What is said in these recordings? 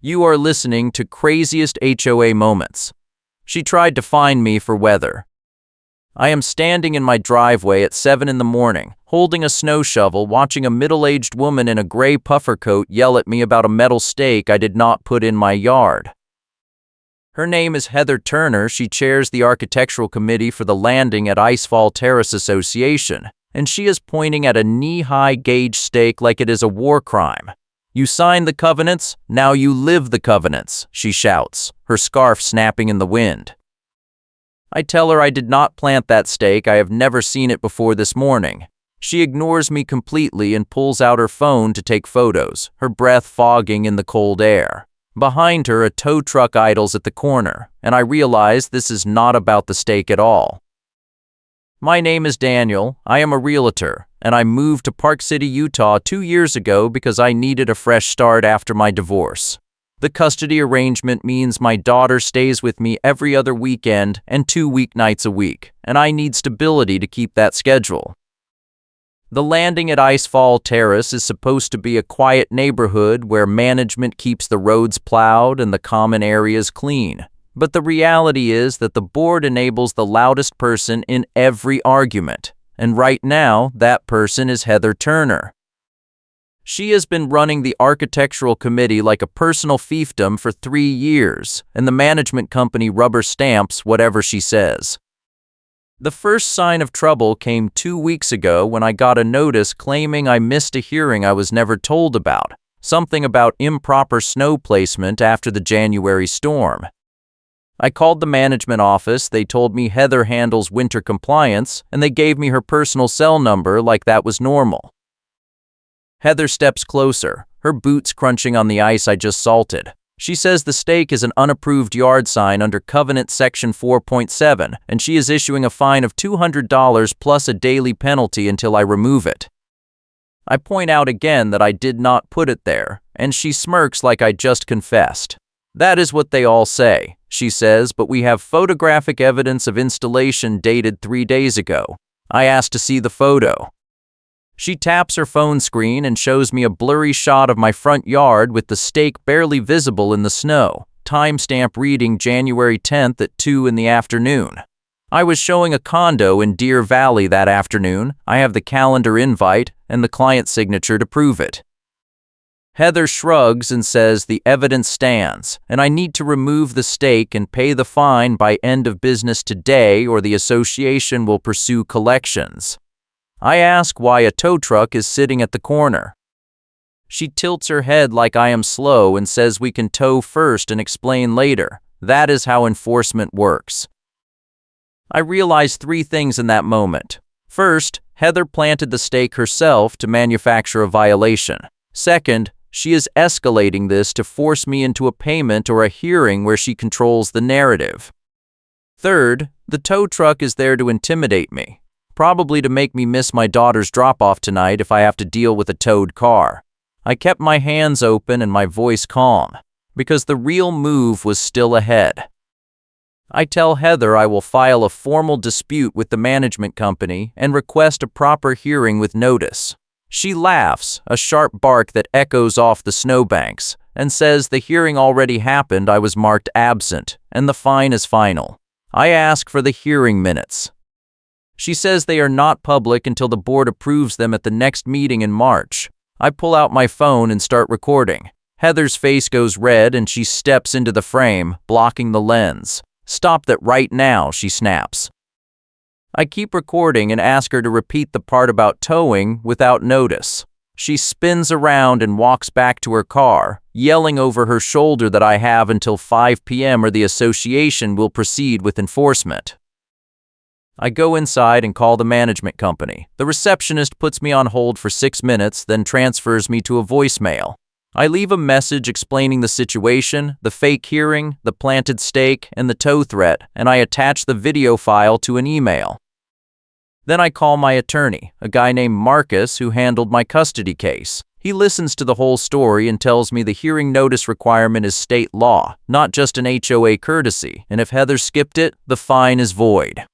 You are listening to Craziest HOA Moments. She tried to find me for weather. I am standing in my driveway at 7 in the morning, holding a snow shovel, watching a middle-aged woman in a gray puffer coat yell at me about a metal stake I did not put in my yard. Her name is Heather Turner. She chairs the architectural committee for the landing at Icefall Terrace Association, and she is pointing at a knee-high gauge stake like it is a war crime. "You signed the covenants, now you live the covenants," she shouts, her scarf snapping in the wind. I tell her I did not plant that stake. I have never seen it before this morning. She ignores me completely and pulls out her phone to take photos, her breath fogging in the cold air. Behind her, a tow truck idles at the corner, and I realize this is not about the stake at all. My name is Daniel. I am a realtor, and I moved to Park City, Utah 2 years ago because I needed a fresh start after my divorce. The custody arrangement means my daughter stays with me every other weekend and 2 weeknights a week, and I need stability to keep that schedule. The landing at Icefall Terrace is supposed to be a quiet neighborhood where management keeps the roads plowed and the common areas clean. But the reality is that the board enables the loudest person in every argument, and right now, that person is Heather Turner. She has been running the architectural committee like a personal fiefdom for 3 years, and the management company rubber stamps whatever she says. The first sign of trouble came 2 weeks ago when I got a notice claiming I missed a hearing I was never told about, something about improper snow placement after the January storm. I called the management office. They told me Heather handles winter compliance, and they gave me her personal cell number like that was normal. Heather steps closer, her boots crunching on the ice I just salted. She says the stake is an unapproved yard sign under Covenant Section 4.7, and she is issuing a fine of $200 plus a daily penalty until I remove it. I point out again that I did not put it there, and she smirks like I just confessed. "That is what they all say," she says, "but we have photographic evidence of installation dated 3 days ago." I asked to see the photo. She taps her phone screen and shows me a blurry shot of my front yard with the stake barely visible in the snow, timestamp reading January 10th at 2 in the afternoon. I was showing a condo in Deer Valley that afternoon. I have the calendar invite and the client signature to prove it. Heather shrugs and says the evidence stands, and I need to remove the stake and pay the fine by end of business today or the association will pursue collections. I ask why a tow truck is sitting at the corner. She tilts her head like I am slow and says we can tow first and explain later. That is how enforcement works. I realize 3 things in that moment. First, Heather planted the stake herself to manufacture a violation. Second, she is escalating this to force me into a payment or a hearing where she controls the narrative. Third, the tow truck is there to intimidate me, probably to make me miss my daughter's drop-off tonight if I have to deal with a towed car. I kept my hands open and my voice calm, because the real move was still ahead. I tell Heather I will file a formal dispute with the management company and request a proper hearing with notice. She laughs, a sharp bark that echoes off the snowbanks, and says the hearing already happened. I was marked absent, and the fine is final. I ask for the hearing minutes. She says they are not public until the board approves them at the next meeting in March. I pull out my phone and start recording. Heather's face goes red and she steps into the frame, blocking the lens. "Stop that right now," she snaps. I keep recording and ask her to repeat the part about towing without notice. She spins around and walks back to her car, yelling over her shoulder that I have until 5 p.m. or the association will proceed with enforcement. I go inside and call the management company. The receptionist puts me on hold for 6 minutes, then transfers me to a voicemail. I leave a message explaining the situation, the fake hearing, the planted stake, and the tow threat, and I attach the video file to an email. Then I call my attorney, a guy named Marcus who handled my custody case. He listens to the whole story and tells me the hearing notice requirement is state law, not just an HOA courtesy, and if Heather skipped it, the fine is void.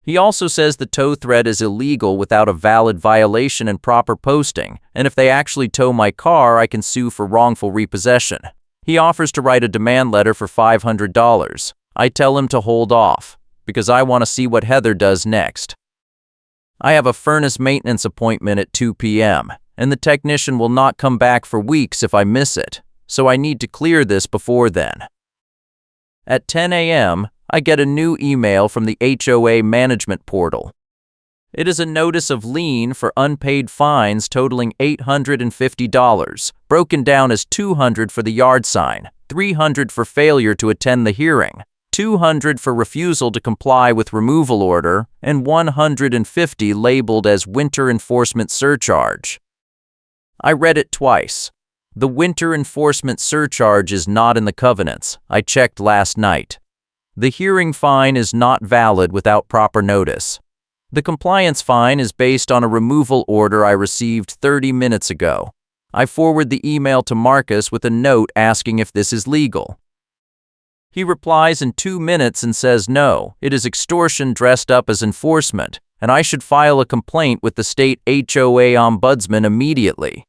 He also says the tow threat is illegal without a valid violation and proper posting, and if they actually tow my car, I can sue for wrongful repossession. He offers to write a demand letter for $500. I tell him to hold off, because I want to see what Heather does next. I have a furnace maintenance appointment at 2 p.m., and the technician will not come back for weeks if I miss it, so I need to clear this before then. At 10 a.m., I get a new email from the HOA management portal. It is a notice of lien for unpaid fines totaling $850, broken down as $200 for the yard sign, $300 for failure to attend the hearing, $200 for refusal to comply with removal order, and $150 labeled as winter enforcement surcharge. I read it twice. The winter enforcement surcharge is not in the covenants. I checked last night. The hearing fine is not valid without proper notice. The compliance fine is based on a removal order I received 30 minutes ago. I forward the email to Marcus with a note asking if this is legal. He replies in 2 minutes and says no, it is extortion dressed up as enforcement, and I should file a complaint with the state HOA ombudsman immediately.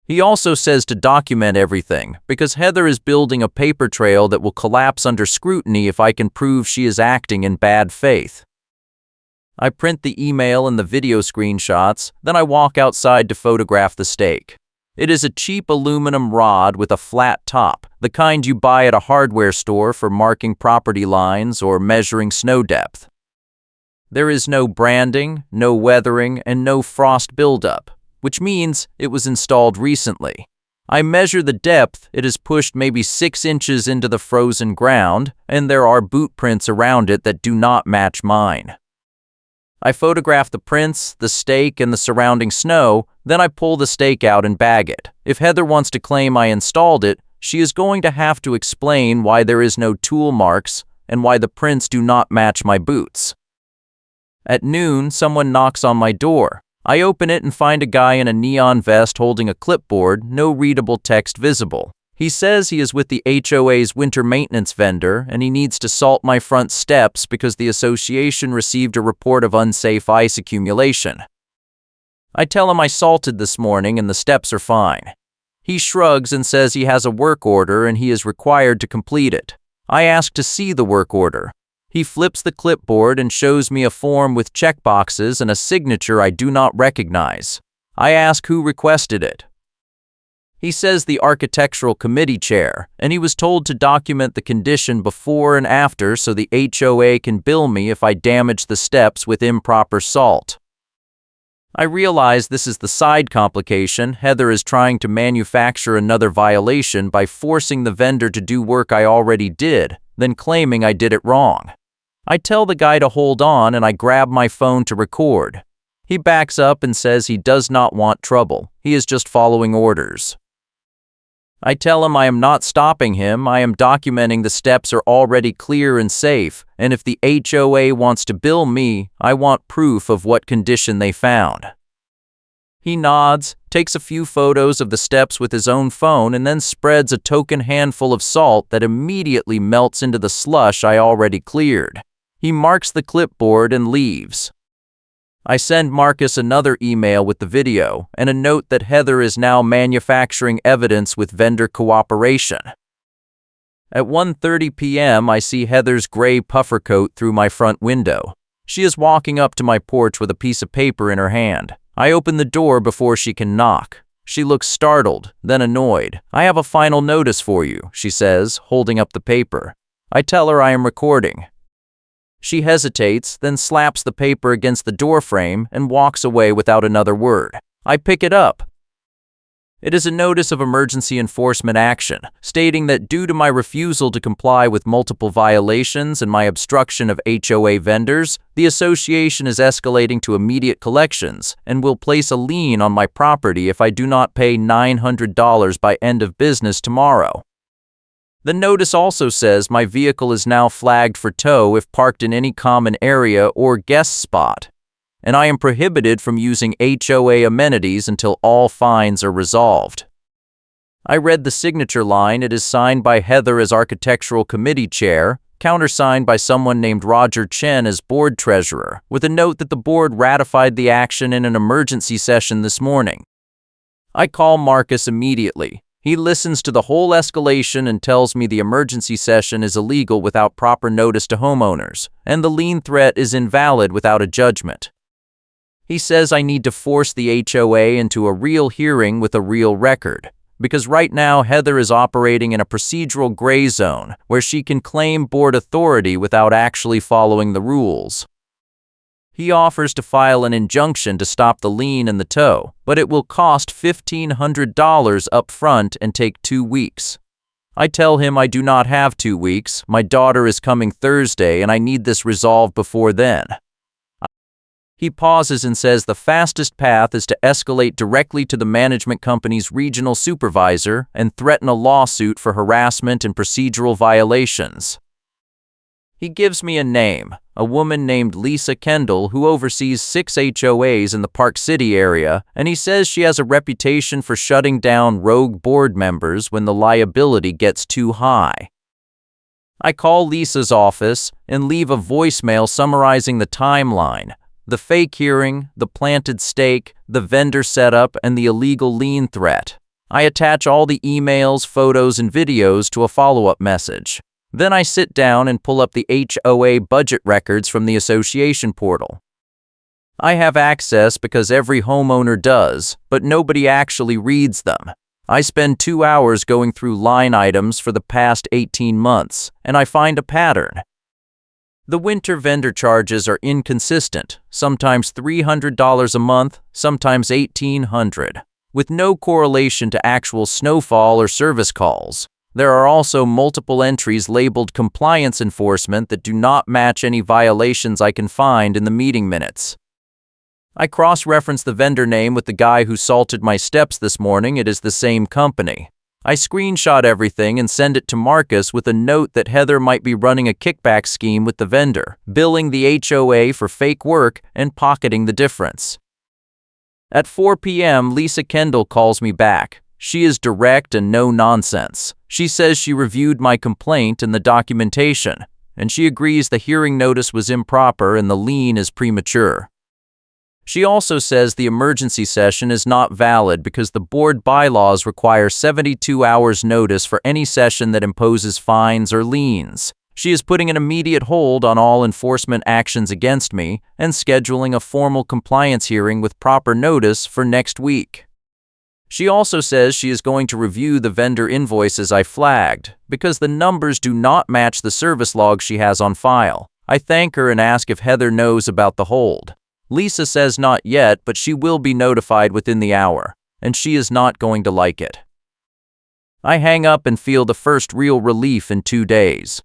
He also says to document everything, because Heather is building a paper trail that will collapse under scrutiny if I can prove she is acting in bad faith. I print the email and the video screenshots, then I walk outside to photograph the stake. It is a cheap aluminum rod with a flat top, the kind you buy at a hardware store for marking property lines or measuring snow depth. There is no branding, no weathering, and no frost buildup, which means it was installed recently. I measure the depth. It is pushed maybe 6 inches into the frozen ground, and there are boot prints around it that do not match mine. I photograph the prints, the stake, and the surrounding snow, then I pull the stake out and bag it. If Heather wants to claim I installed it, she is going to have to explain why there is no tool marks and why the prints do not match my boots. At noon, someone knocks on my door. I open it and find a guy in a neon vest holding a clipboard, no readable text visible. He says he is with the HOA's winter maintenance vendor and he needs to salt my front steps because the association received a report of unsafe ice accumulation. I tell him I salted this morning and the steps are fine. He shrugs and says he has a work order and he is required to complete it. I ask to see the work order. He flips the clipboard and shows me a form with checkboxes and a signature I do not recognize. I ask who requested it. He says the architectural committee chair, and he was told to document the condition before and after so the HOA can bill me if I damage the steps with improper salt. I realize this is the side complication. Heather is trying to manufacture another violation by forcing the vendor to do work I already did, then claiming I did it wrong. I tell the guy to hold on and I grab my phone to record. He backs up and says he does not want trouble. He is just following orders. I tell him I am not stopping him. I am documenting the steps are already clear and safe, and if the HOA wants to bill me, I want proof of what condition they found. He nods, takes a few photos of the steps with his own phone, and then spreads a token handful of salt that immediately melts into the slush I already cleared. He marks the clipboard and leaves. I send Marcus another email with the video and a note that Heather is now manufacturing evidence with vendor cooperation. At 1:30 p.m., I see Heather's gray puffer coat through my front window. She is walking up to my porch with a piece of paper in her hand. I open the door before she can knock. She looks startled, then annoyed. I have a final notice for you, she says, holding up the paper. I tell her I am recording. She hesitates, then slaps the paper against the doorframe and walks away without another word. I pick it up. It is a notice of emergency enforcement action, stating that due to my refusal to comply with multiple violations and my obstruction of HOA vendors, the association is escalating to immediate collections and will place a lien on my property if I do not pay $900 by end of business tomorrow. The notice also says my vehicle is now flagged for tow if parked in any common area or guest spot, and I am prohibited from using HOA amenities until all fines are resolved. I read the signature line. It is signed by Heather as architectural committee chair, countersigned by someone named Roger Chen as board treasurer, with a note that the board ratified the action in an emergency session this morning. I call Marcus immediately. He listens to the whole escalation and tells me the emergency session is illegal without proper notice to homeowners, and the lien threat is invalid without a judgment. He says I need to force the HOA into a real hearing with a real record, because right now Heather is operating in a procedural gray zone where she can claim board authority without actually following the rules. He offers to file an injunction to stop the lien and the tow, but it will cost $1,500 up front and take 2 weeks. I tell him I do not have 2 weeks, my daughter is coming Thursday and I need this resolved before then. He pauses and says the fastest path is to escalate directly to the management company's regional supervisor and threaten a lawsuit for harassment and procedural violations. He gives me a name, a woman named Lisa Kendall who oversees 6 HOAs in the Park City area, and he says she has a reputation for shutting down rogue board members when the liability gets too high. I call Lisa's office and leave a voicemail summarizing the timeline, the fake hearing, the planted stake, the vendor setup, and the illegal lien threat. I attach all the emails, photos, and videos to a follow-up message. Then I sit down and pull up the HOA budget records from the association portal. I have access because every homeowner does, but nobody actually reads them. I spend 2 hours going through line items for the past 18 months, and I find a pattern. The winter vendor charges are inconsistent, sometimes $300 a month, sometimes $1,800, with no correlation to actual snowfall or service calls. There are also multiple entries labeled compliance enforcement that do not match any violations I can find in the meeting minutes. I cross-reference the vendor name with the guy who salted my steps this morning. It is the same company. I screenshot everything and send it to Marcus with a note that Heather might be running a kickback scheme with the vendor, billing the HOA for fake work and pocketing the difference. At 4 p.m., Lisa Kendall calls me back. She is direct and no nonsense. She says she reviewed my complaint and the documentation, and she agrees the hearing notice was improper and the lien is premature. She also says the emergency session is not valid because the board bylaws require 72 hours notice for any session that imposes fines or liens. She is putting an immediate hold on all enforcement actions against me and scheduling a formal compliance hearing with proper notice for next week. She also says she is going to review the vendor invoices I flagged because the numbers do not match the service log she has on file. I thank her and ask if Heather knows about the hold. Lisa says not yet, but she will be notified within the hour, and she is not going to like it. I hang up and feel the first real relief in 2 days.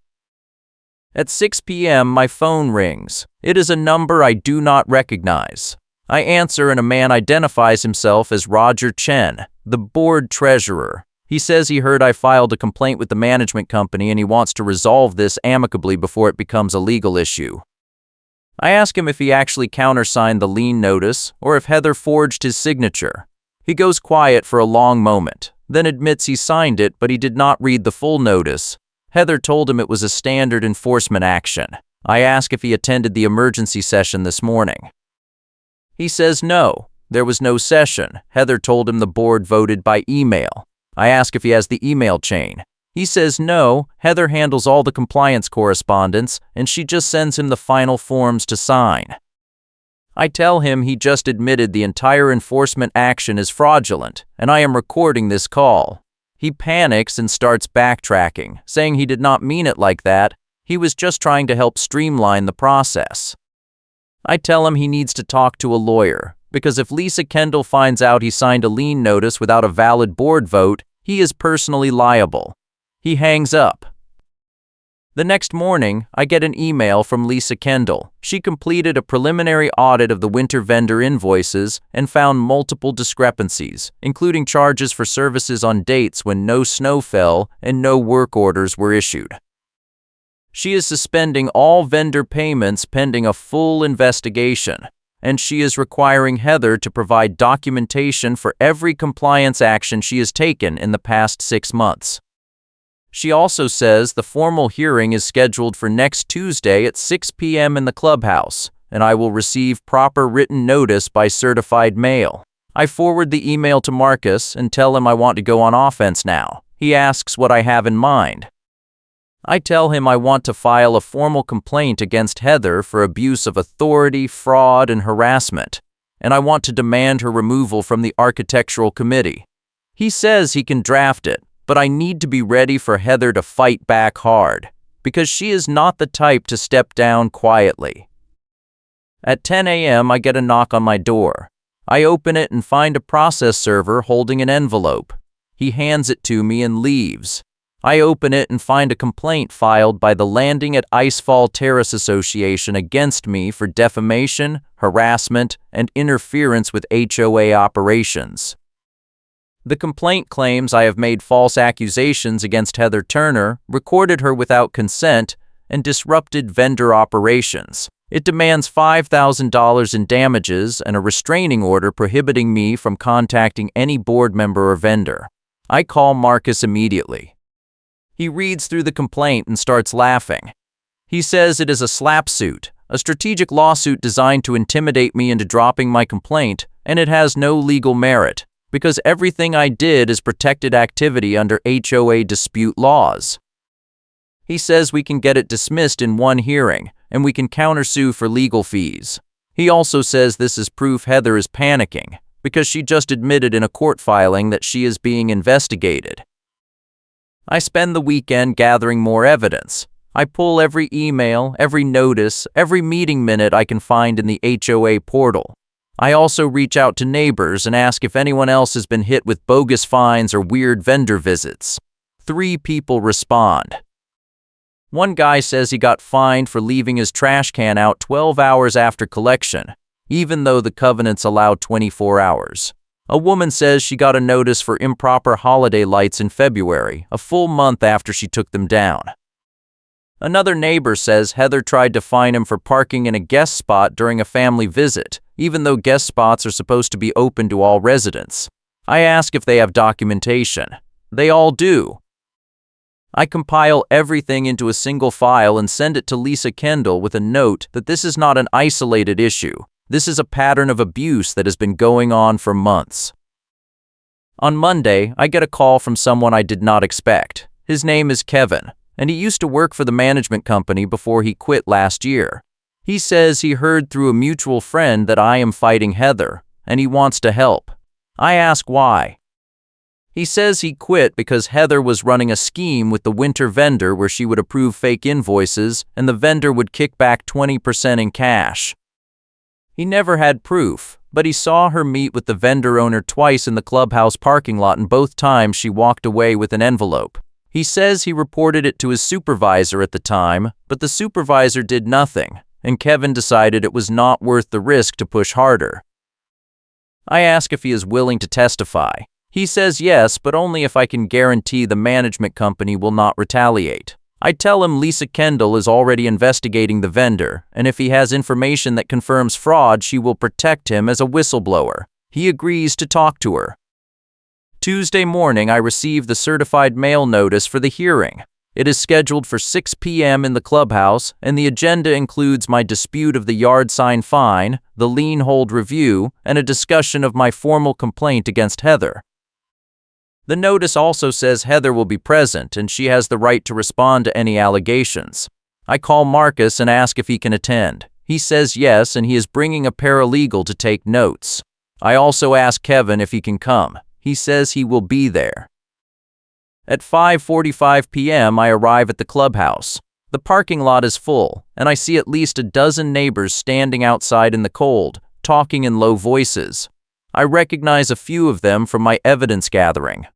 At 6 p.m., my phone rings. It is a number I do not recognize. I answer and a man identifies himself as Roger Chen, the board treasurer. He says he heard I filed a complaint with the management company and he wants to resolve this amicably before it becomes a legal issue. I ask him if he actually countersigned the lien notice or if Heather forged his signature. He goes quiet for a long moment, then admits he signed it but he did not read the full notice. Heather told him it was a standard enforcement action. I ask if he attended the emergency session this morning. He says no, there was no session. Heather told him the board voted by email. I ask if he has the email chain. He says no, Heather handles all the compliance correspondence and she just sends him the final forms to sign. I tell him he just admitted the entire enforcement action is fraudulent and I am recording this call. He panics and starts backtracking, saying he did not mean it like that. He was just trying to help streamline the process. I tell him he needs to talk to a lawyer, because if Lisa Kendall finds out he signed a lien notice without a valid board vote, he is personally liable. He hangs up. The next morning, I get an email from Lisa Kendall. She completed a preliminary audit of the winter vendor invoices and found multiple discrepancies, including charges for services on dates when no snow fell and no work orders were issued. She is suspending all vendor payments pending a full investigation, and she is requiring Heather to provide documentation for every compliance action she has taken in the past 6 months. She also says the formal hearing is scheduled for next Tuesday at 6 p.m. in the clubhouse, and I will receive proper written notice by certified mail. I forward the email to Marcus and tell him I want to go on offense now. He asks what I have in mind. I tell him I want to file a formal complaint against Heather for abuse of authority, fraud, and harassment, and I want to demand her removal from the architectural committee. He says he can draft it, but I need to be ready for Heather to fight back hard, because she is not the type to step down quietly. At 10 a.m., I get a knock on my door. I open it and find a process server holding an envelope. He hands it to me and leaves. I open it and find a complaint filed by the Landing at Icefall Terrace Association against me for defamation, harassment, and interference with HOA operations. The complaint claims I have made false accusations against Heather Turner, recorded her without consent, and disrupted vendor operations. It demands $5,000 in damages and a restraining order prohibiting me from contacting any board member or vendor. I call Marcus immediately. He reads through the complaint and starts laughing. He says it is a slap suit, a strategic lawsuit designed to intimidate me into dropping my complaint, and it has no legal merit, because everything I did is protected activity under HOA dispute laws. He says we can get it dismissed in one hearing, and we can countersue for legal fees. He also says this is proof Heather is panicking, because she just admitted in a court filing that she is being investigated. I spend the weekend gathering more evidence. I pull every email, every notice, every meeting minute I can find in the HOA portal. I also reach out to neighbors and ask if anyone else has been hit with bogus fines or weird vendor visits. 3 people respond. One guy says he got fined for leaving his trash can out 12 hours after collection, even though the covenants allow 24 hours. A woman says she got a notice for improper holiday lights in February, a full month after she took them down. Another neighbor says Heather tried to fine him for parking in a guest spot during a family visit, even though guest spots are supposed to be open to all residents. I ask if they have documentation. They all do. I compile everything into a single file and send it to Lisa Kendall with a note that this is not an isolated issue. This is a pattern of abuse that has been going on for months. On Monday, I get a call from someone I did not expect. His name is Kevin, and he used to work for the management company before he quit last year. He says he heard through a mutual friend that I am fighting Heather, and he wants to help. I ask why. He says he quit because Heather was running a scheme with the winter vendor where she would approve fake invoices and the vendor would kick back 20% in cash. He never had proof, but he saw her meet with the vendor owner twice in the clubhouse parking lot, and both times she walked away with an envelope. He says he reported it to his supervisor at the time, but the supervisor did nothing, and Kevin decided it was not worth the risk to push harder. I ask if he is willing to testify. He says yes, but only if I can guarantee the management company will not retaliate. I tell him Lisa Kendall is already investigating the vendor, and if he has information that confirms fraud, she will protect him as a whistleblower. He agrees to talk to her. Tuesday morning, I receive the certified mail notice for the hearing. It is scheduled for 6 p.m. in the clubhouse, and the agenda includes my dispute of the yard sign fine, the lien hold review, and a discussion of my formal complaint against Heather. The notice also says Heather will be present and she has the right to respond to any allegations. I call Marcus and ask if he can attend. He says yes, and he is bringing a paralegal to take notes. I also ask Kevin if he can come. He says he will be there. At 5:45 p.m. I arrive at the clubhouse. The parking lot is full, and I see at least a dozen neighbors standing outside in the cold, talking in low voices. I recognize a few of them from my evidence gathering.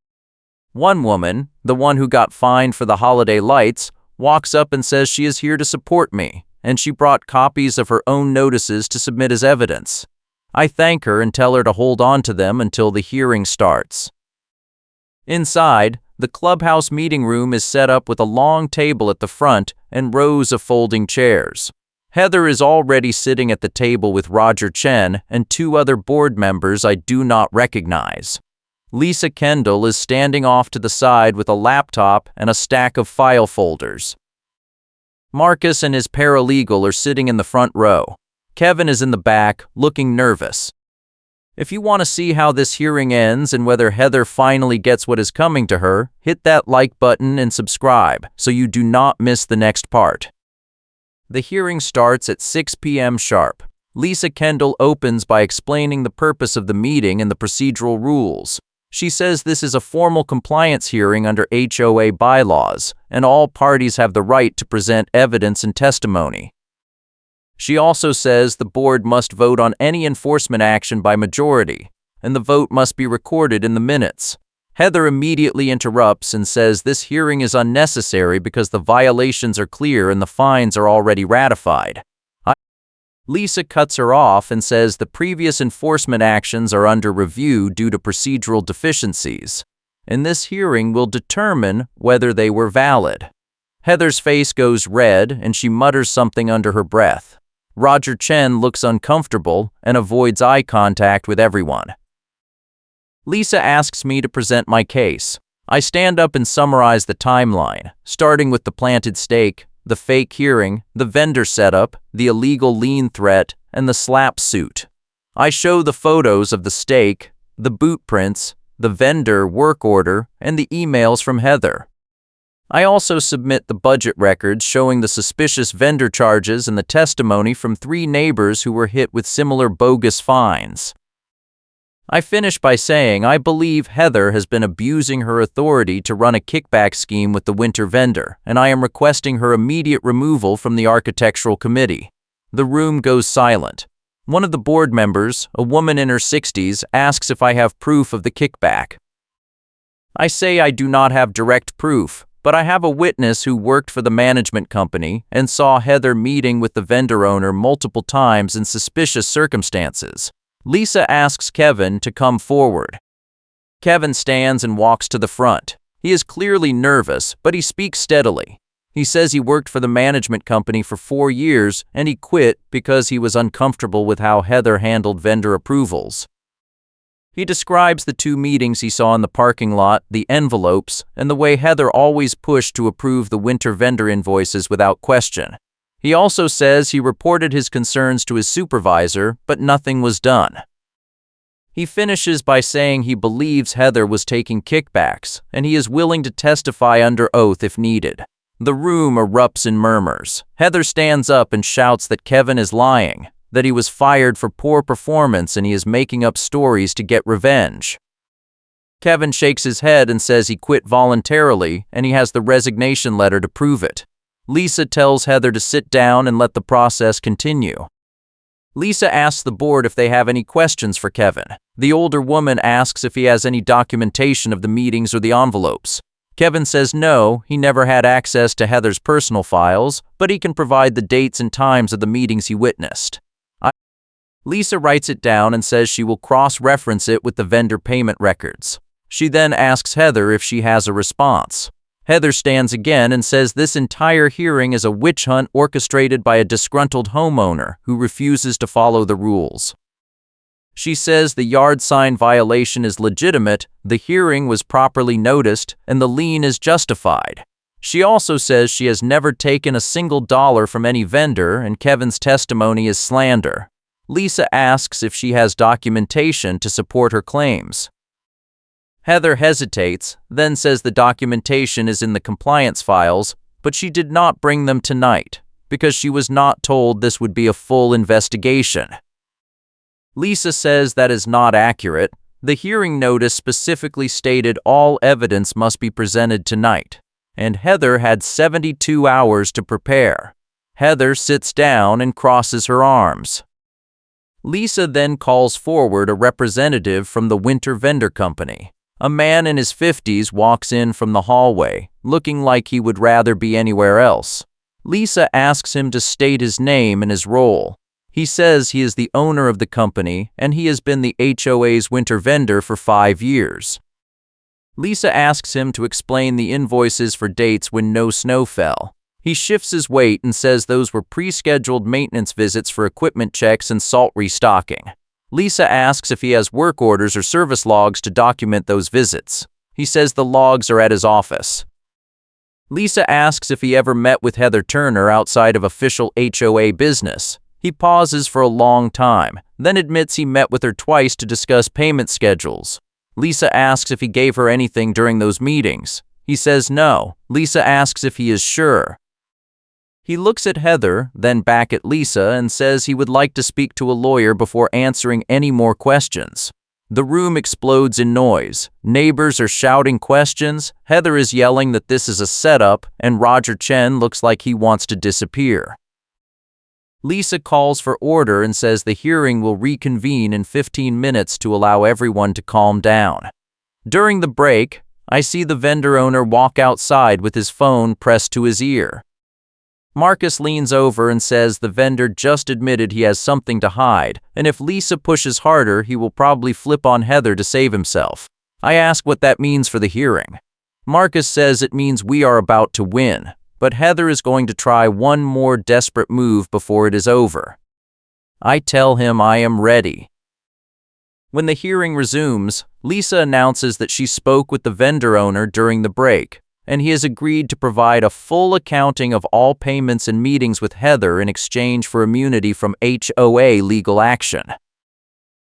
One woman, the one who got fined for the holiday lights, walks up and says she is here to support me, and she brought copies of her own notices to submit as evidence. I thank her and tell her to hold on to them until the hearing starts. Inside, the clubhouse meeting room is set up with a long table at the front and rows of folding chairs. Heather is already sitting at the table with Roger Chen and 2 other board members I do not recognize. Lisa Kendall is standing off to the side with a laptop and a stack of file folders. Marcus and his paralegal are sitting in the front row. Kevin is in the back, looking nervous. If you want to see how this hearing ends and whether Heather finally gets what is coming to her, hit that like button and subscribe so you do not miss the next part. The hearing starts at 6 p.m. sharp. Lisa Kendall opens by explaining the purpose of the meeting and the procedural rules. She says this is a formal compliance hearing under HOA bylaws, and all parties have the right to present evidence and testimony. She also says the board must vote on any enforcement action by majority, and the vote must be recorded in the minutes. Heather immediately interrupts and says this hearing is unnecessary because the violations are clear and the fines are already ratified. Lisa cuts her off and says the previous enforcement actions are under review due to procedural deficiencies, and this hearing will determine whether they were valid. Heather's face goes red and she mutters something under her breath. Roger Chen looks uncomfortable and avoids eye contact with everyone. Lisa asks me to present my case. I stand up and summarize the timeline, starting with the planted stake, the fake hearing, the vendor setup, the illegal lien threat, and the slap suit. I show the photos of the stake, the boot prints, the vendor work order, and the emails from Heather. I also submit the budget records showing the suspicious vendor charges and the testimony from 3 neighbors who were hit with similar bogus fines. I finish by saying I believe Heather has been abusing her authority to run a kickback scheme with the winter vendor, and I am requesting her immediate removal from the architectural committee. The room goes silent. One of the board members, a woman in her 60s, asks if I have proof of the kickback. I say I do not have direct proof, but I have a witness who worked for the management company and saw Heather meeting with the vendor owner multiple times in suspicious circumstances. Lisa asks Kevin to come forward. Kevin stands and walks to the front. He is clearly nervous, but he speaks steadily. He says he worked for the management company for 4 years and he quit because he was uncomfortable with how Heather handled vendor approvals. He describes the 2 meetings he saw in the parking lot, the envelopes, and the way Heather always pushed to approve the winter vendor invoices without question. He also says he reported his concerns to his supervisor, but nothing was done. He finishes by saying he believes Heather was taking kickbacks, and he is willing to testify under oath if needed. The room erupts in murmurs. Heather stands up and shouts that Kevin is lying, that he was fired for poor performance and he is making up stories to get revenge. Kevin shakes his head and says he quit voluntarily and he has the resignation letter to prove it. Lisa tells Heather to sit down and let the process continue. Lisa asks the board if they have any questions for Kevin. The older woman asks if he has any documentation of the meetings or the envelopes. Kevin says no, he never had access to Heather's personal files, but he can provide the dates and times of the meetings he witnessed. Lisa writes it down and says she will cross-reference it with the vendor payment records. She then asks Heather if she has a response. Heather stands again and says this entire hearing is a witch hunt orchestrated by a disgruntled homeowner who refuses to follow the rules. She says the yard sign violation is legitimate, the hearing was properly noticed, and the lien is justified. She also says she has never taken a single dollar from any vendor and Kevin's testimony is slander. Lisa asks if she has documentation to support her claims. Heather hesitates, then says the documentation is in the compliance files, but she did not bring them tonight, because she was not told this would be a full investigation. Lisa says that is not accurate. The hearing notice specifically stated all evidence must be presented tonight, and Heather had 72 hours to prepare. Heather sits down and crosses her arms. Lisa then calls forward a representative from the winter vendor company. A man in his 50s walks in from the hallway, looking like he would rather be anywhere else. Lisa asks him to state his name and his role. He says he is the owner of the company and he has been the HOA's winter vendor for 5 years. Lisa asks him to explain the invoices for dates when no snow fell. He shifts his weight and says those were pre-scheduled maintenance visits for equipment checks and salt restocking. Lisa asks if he has work orders or service logs to document those visits. He says the logs are at his office. Lisa asks if he ever met with Heather Turner outside of official HOA business. He pauses for a long time, then admits he met with her twice to discuss payment schedules. Lisa asks if he gave her anything during those meetings. He says no. Lisa asks if he is sure. He looks at Heather, then back at Lisa, and says he would like to speak to a lawyer before answering any more questions. The room explodes in noise. Neighbors are shouting questions. Heather is yelling that this is a setup, and Roger Chen looks like he wants to disappear. Lisa calls for order and says the hearing will reconvene in 15 minutes to allow everyone to calm down. During the break, I see the vendor owner walk outside with his phone pressed to his ear. Marcus leans over and says the vendor just admitted he has something to hide, and if Lisa pushes harder, he will probably flip on Heather to save himself. I ask what that means for the hearing. Marcus says it means we are about to win, but Heather is going to try one more desperate move before it is over. I tell him I am ready. When the hearing resumes, Lisa announces that she spoke with the vendor owner during the break, and he has agreed to provide a full accounting of all payments and meetings with Heather in exchange for immunity from HOA legal action.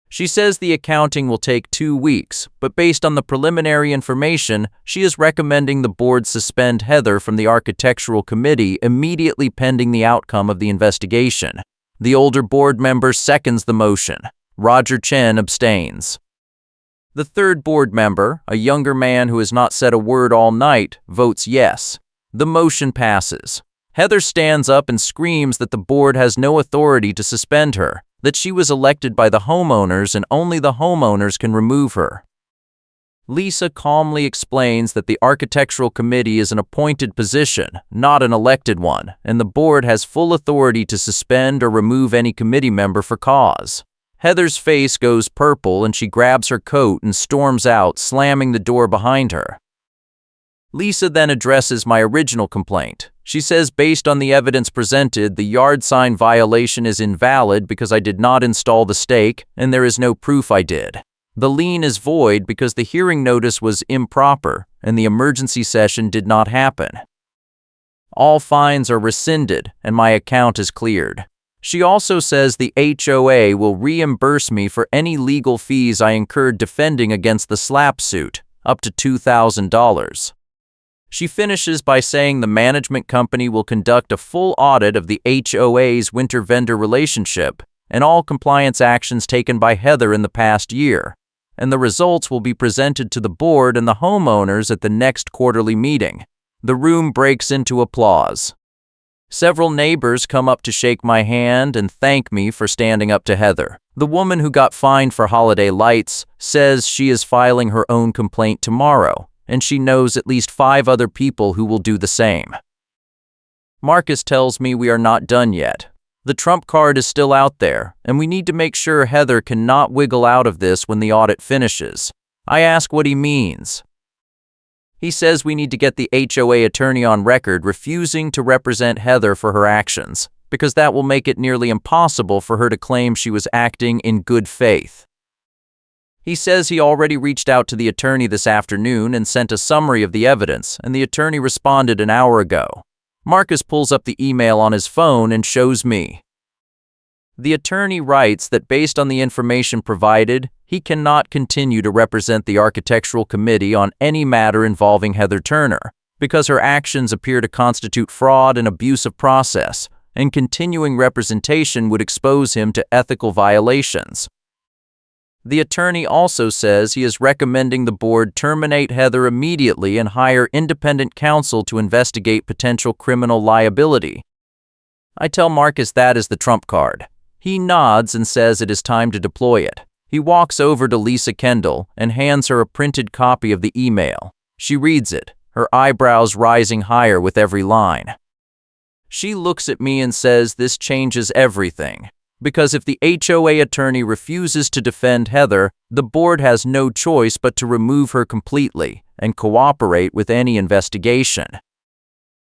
She says the accounting will take 2 weeks, but based on the preliminary information, she is recommending the board suspend Heather from the architectural committee immediately pending the outcome of the investigation. The older board member seconds the motion. Roger Chen abstains. The third board member, a younger man who has not said a word all night, votes yes. The motion passes. Heather stands up and screams that the board has no authority to suspend her, that she was elected by the homeowners and only the homeowners can remove her. Lisa calmly explains that the architectural committee is an appointed position, not an elected one, and the board has full authority to suspend or remove any committee member for cause. Heather's face goes purple and she grabs her coat and storms out, slamming the door behind her. Lisa then addresses my original complaint. She says based on the evidence presented, the yard sign violation is invalid because I did not install the stake and there is no proof I did. The lien is void because the hearing notice was improper and the emergency session did not happen. All fines are rescinded and my account is cleared. She also says the HOA will reimburse me for any legal fees I incurred defending against the slap suit, up to $2,000. She finishes by saying the management company will conduct a full audit of the HOA's winter-vendor relationship and all compliance actions taken by Heather in the past year, and the results will be presented to the board and the homeowners at the next quarterly meeting. The room breaks into applause. Several neighbors come up to shake my hand and thank me for standing up to Heather. The woman who got fined for holiday lights says she is filing her own complaint tomorrow, and she knows at least 5 other people who will do the same. Marcus tells me we are not done yet. The trump card is still out there, and we need to make sure Heather cannot wiggle out of this when the audit finishes. I ask what he means. He says we need to get the HOA attorney on record refusing to represent Heather for her actions, because that will make it nearly impossible for her to claim she was acting in good faith. He says he already reached out to the attorney this afternoon and sent a summary of the evidence, and the attorney responded an hour ago. Marcus pulls up the email on his phone and shows me. The attorney writes that based on the information provided, he cannot continue to represent the architectural committee on any matter involving Heather Turner, because her actions appear to constitute fraud and abuse of process, and continuing representation would expose him to ethical violations. The attorney also says he is recommending the board terminate Heather immediately and hire independent counsel to investigate potential criminal liability. I tell Marcus that is the trump card. He nods and says it is time to deploy it. He walks over to Lisa Kendall and hands her a printed copy of the email. She reads it, her eyebrows rising higher with every line. She looks at me and says this changes everything. Because if the HOA attorney refuses to defend Heather, the board has no choice but to remove her completely and cooperate with any investigation.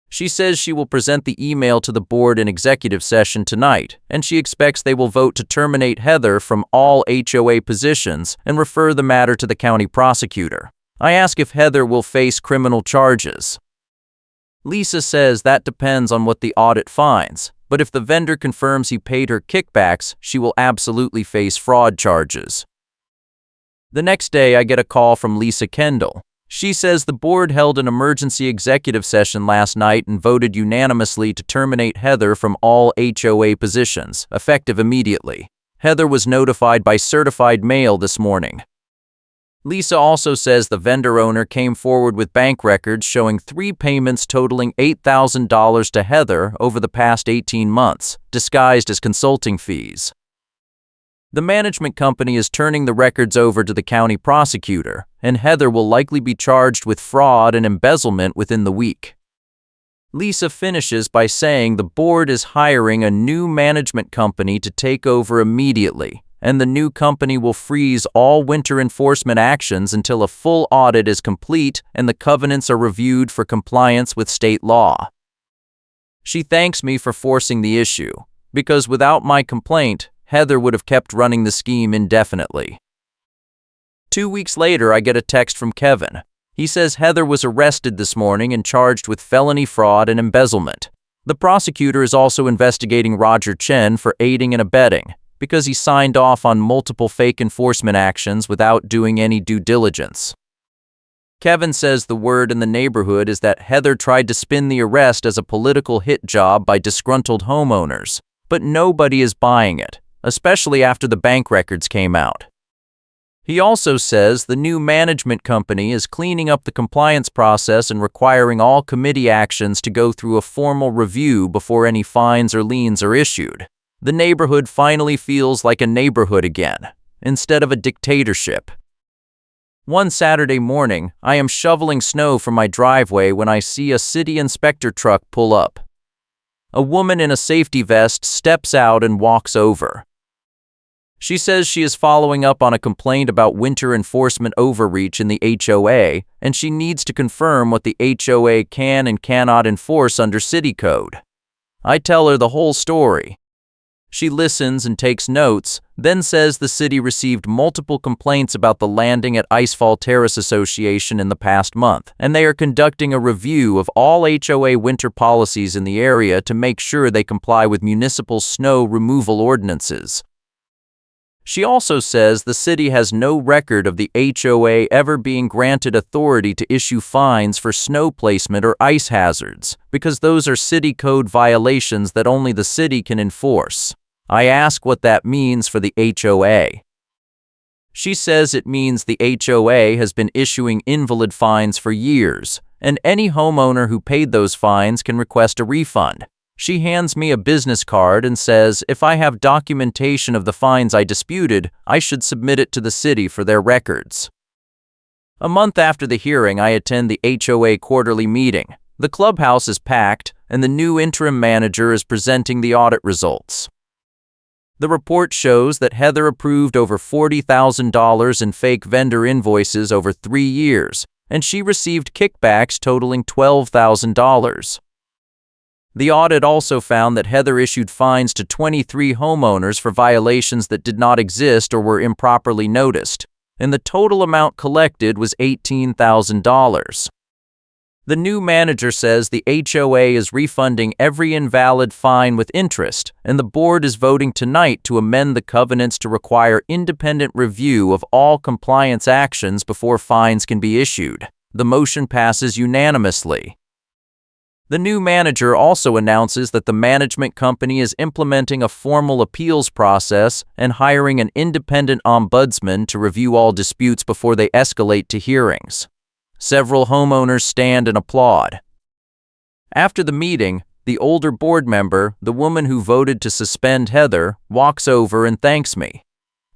She says she will present the email to the board in executive session tonight, and she expects they will vote to terminate Heather from all HOA positions and refer the matter to the county prosecutor. I ask if Heather will face criminal charges. Lisa says that depends on what the audit finds, but if the vendor confirms he paid her kickbacks, she will absolutely face fraud charges. The next day, I get a call from Lisa Kendall. She says the board held an emergency executive session last night and voted unanimously to terminate Heather from all HOA positions, effective immediately. Heather was notified by certified mail this morning. Lisa also says the vendor owner came forward with bank records showing 3 payments totaling $8,000 to Heather over the past 18 months, disguised as consulting fees. The management company is turning the records over to the county prosecutor, and Heather will likely be charged with fraud and embezzlement within the week. Lisa finishes by saying the board is hiring a new management company to take over immediately, and the new company will freeze all winter enforcement actions until a full audit is complete and the covenants are reviewed for compliance with state law. She thanks me for forcing the issue, because without my complaint, Heather would have kept running the scheme indefinitely. 2 weeks later, I get a text from Kevin. He says Heather was arrested this morning and charged with felony fraud and embezzlement. The prosecutor is also investigating Roger Chen for aiding and abetting, because he signed off on multiple fake enforcement actions without doing any due diligence. Kevin says the word in the neighborhood is that Heather tried to spin the arrest as a political hit job by disgruntled homeowners, but nobody is buying it, especially after the bank records came out. He also says the new management company is cleaning up the compliance process and requiring all committee actions to go through a formal review before any fines or liens are issued. The neighborhood finally feels like a neighborhood again, instead of a dictatorship. One Saturday morning, I am shoveling snow from my driveway when I see a city inspector truck pull up. A woman in a safety vest steps out and walks over. She says she is following up on a complaint about winter enforcement overreach in the HOA, and she needs to confirm what the HOA can and cannot enforce under city code. I tell her the whole story. She listens and takes notes, then says the city received multiple complaints about the landing at Icefall Terrace Association in the past month, and they are conducting a review of all HOA winter policies in the area to make sure they comply with municipal snow removal ordinances. She also says the city has no record of the HOA ever being granted authority to issue fines for snow placement or ice hazards, because those are city code violations that only the city can enforce. I ask what that means for the HOA. She says it means the HOA has been issuing invalid fines for years, and any homeowner who paid those fines can request a refund. She hands me a business card and says if I have documentation of the fines I disputed, I should submit it to the city for their records. A month after the hearing, I attend the HOA quarterly meeting. The clubhouse is packed, and the new interim manager is presenting the audit results. The report shows that Heather approved over $40,000 in fake vendor invoices over 3 years, and she received kickbacks totaling $12,000. The audit also found that Heather issued fines to 23 homeowners for violations that did not exist or were improperly noticed, and the total amount collected was $18,000. The new manager says the HOA is refunding every invalid fine with interest, and the board is voting tonight to amend the covenants to require independent review of all compliance actions before fines can be issued. The motion passes unanimously. The new manager also announces that the management company is implementing a formal appeals process and hiring an independent ombudsman to review all disputes before they escalate to hearings. Several homeowners stand and applaud. After the meeting, the older board member, the woman who voted to suspend Heather, walks over and thanks me.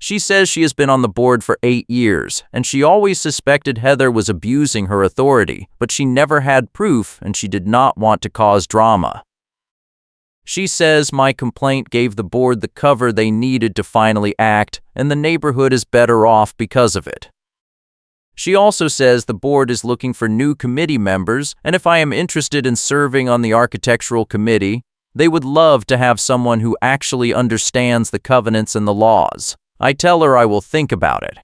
She says she has been on the board for 8 years, and she always suspected Heather was abusing her authority, but she never had proof and she did not want to cause drama. She says my complaint gave the board the cover they needed to finally act, and the neighborhood is better off because of it. She also says the board is looking for new committee members, and if I am interested in serving on the architectural committee, they would love to have someone who actually understands the covenants and the laws. I tell her I will think about it.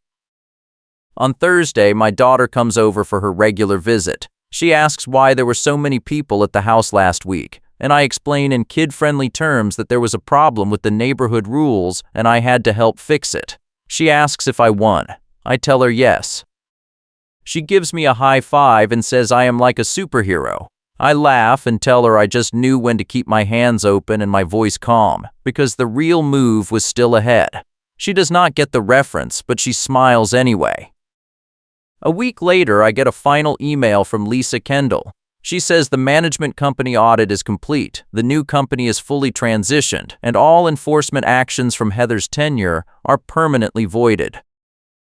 On Thursday, my daughter comes over for her regular visit. She asks why there were so many people at the house last week, and I explain in kid-friendly terms that there was a problem with the neighborhood rules and I had to help fix it. She asks if I won. I tell her yes. She gives me a high five and says I am like a superhero. I laugh and tell her I just knew when to keep my hands open and my voice calm, because the real move was still ahead. She does not get the reference, but she smiles anyway. A week later, I get a final email from Lisa Kendall. She says the management company audit is complete, the new company is fully transitioned, and all enforcement actions from Heather's tenure are permanently voided.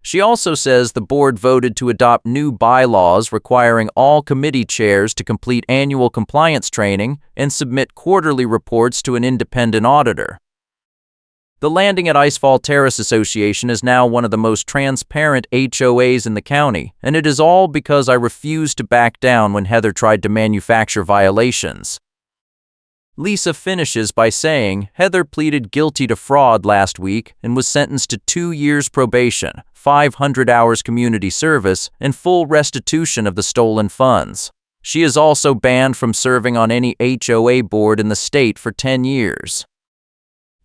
She also says the board voted to adopt new bylaws requiring all committee chairs to complete annual compliance training and submit quarterly reports to an independent auditor. The Landing at Icefall Terrace Association is now one of the most transparent HOAs in the county, and it is all because I refused to back down when Heather tried to manufacture violations. Lisa finishes by saying Heather pleaded guilty to fraud last week and was sentenced to 2 years probation, 500 hours community service, and full restitution of the stolen funds. She is also banned from serving on any HOA board in the state for 10 years.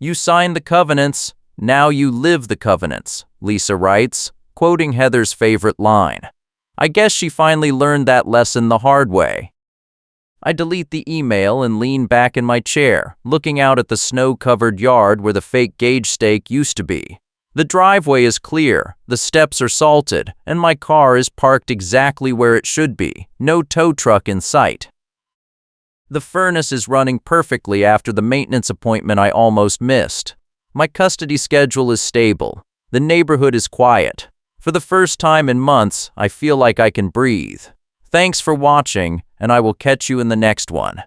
You signed the covenants, now you live the covenants, Lisa writes, quoting Heather's favorite line. I guess she finally learned that lesson the hard way. I delete the email and lean back in my chair, looking out at the snow-covered yard where the fake gauge stake used to be. The driveway is clear, the steps are salted, and my car is parked exactly where it should be, no tow truck in sight. The furnace is running perfectly after the maintenance appointment I almost missed. My custody schedule is stable. The neighborhood is quiet. For the first time in months, I feel like I can breathe. Thanks for watching, and I will catch you in the next one.